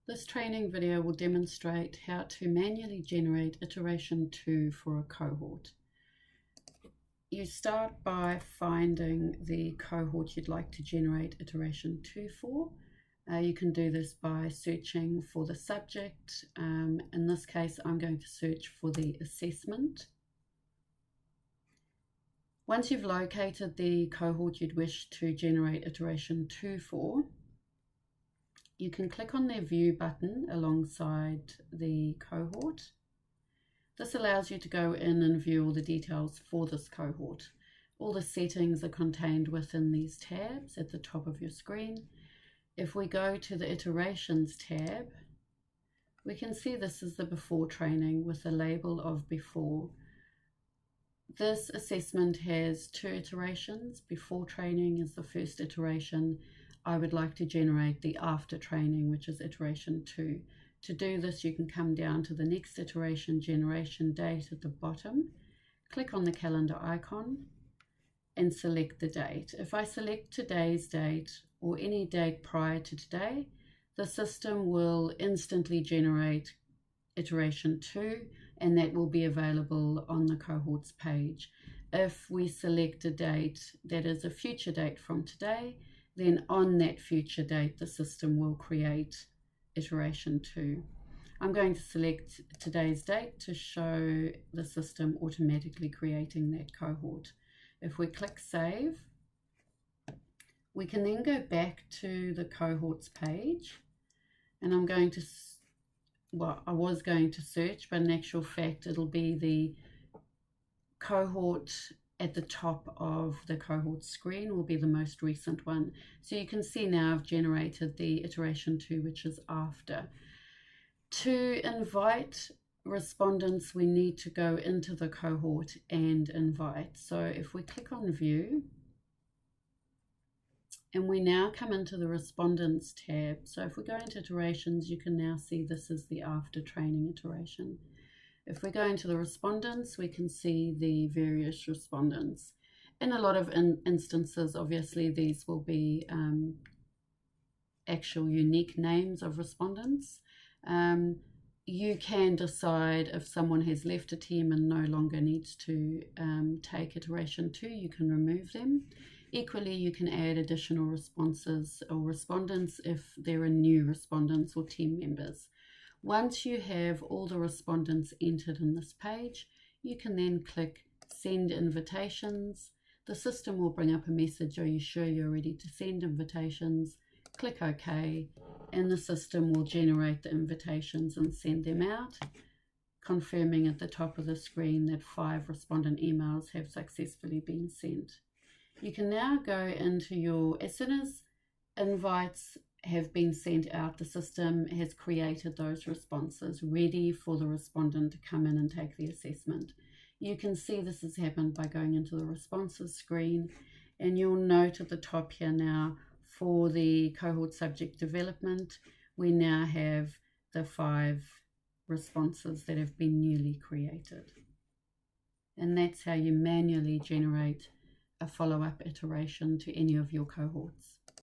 This training video will demonstrate how to manually generate iteration 2 for a cohort. You start by finding the cohort you'd like to generate iteration 2 for. You can do this by searching for the subject. In this case, I'm going to search for the assessment. Once you've located the cohort you'd wish to generate iteration 2 for, you can click on the View button alongside the cohort. This allows you to go in and view all the details for this cohort. All the settings are contained within these tabs at the top of your screen. If we go to the Iterations tab, we can see this is the before training with a label of before. This assessment has 2 iterations. Before training is the first iteration. I would like to generate the after training, which is iteration 2. To do this, you can come down to the next iteration generation date at the bottom, click on the calendar icon and select the date. If I select today's date or any date prior to today, the system will instantly generate iteration 2, and that will be available on the cohorts page. If we select a date that is a future date from today, then on that future date, the system will create iteration 2. I'm going to select today's date to show the system automatically creating that cohort. If we click Save, we can then go back to the cohorts page, and I'm going to, I was going to search, but in actual fact, it'll be the cohort at the top of the cohort screen will be the most recent one. So you can see now I've generated the iteration 2, which is after. To invite respondents, we need to go into the cohort and invite. So if we click on View, and we now come into the Respondents tab. So if we go into Iterations, you can now see this is the after training iteration. If we go into the respondents, we can see the various respondents. In a lot of instances, obviously, these will be actual unique names of respondents. You can decide if someone has left a team and no longer needs to take iteration 2, you can remove them. Equally, you can add additional responses or respondents if there are new respondents or team members. Once you have all the respondents entered in this page, you can then click Send Invitations. The system will bring up a message, are you sure you're ready to send invitations? Click OK, and the system will generate the invitations and send them out, confirming at the top of the screen that 5 respondent emails have successfully been sent. You can now go into your, as soon as invites have been sent out, the system has created those responses ready for the respondent to come in and take the assessment. You can see this has happened by going into the responses screen, and you'll note at the top here now for the cohort subject development, we now have the 5 responses that have been newly created. And that's how you manually generate a follow-up iteration to any of your cohorts.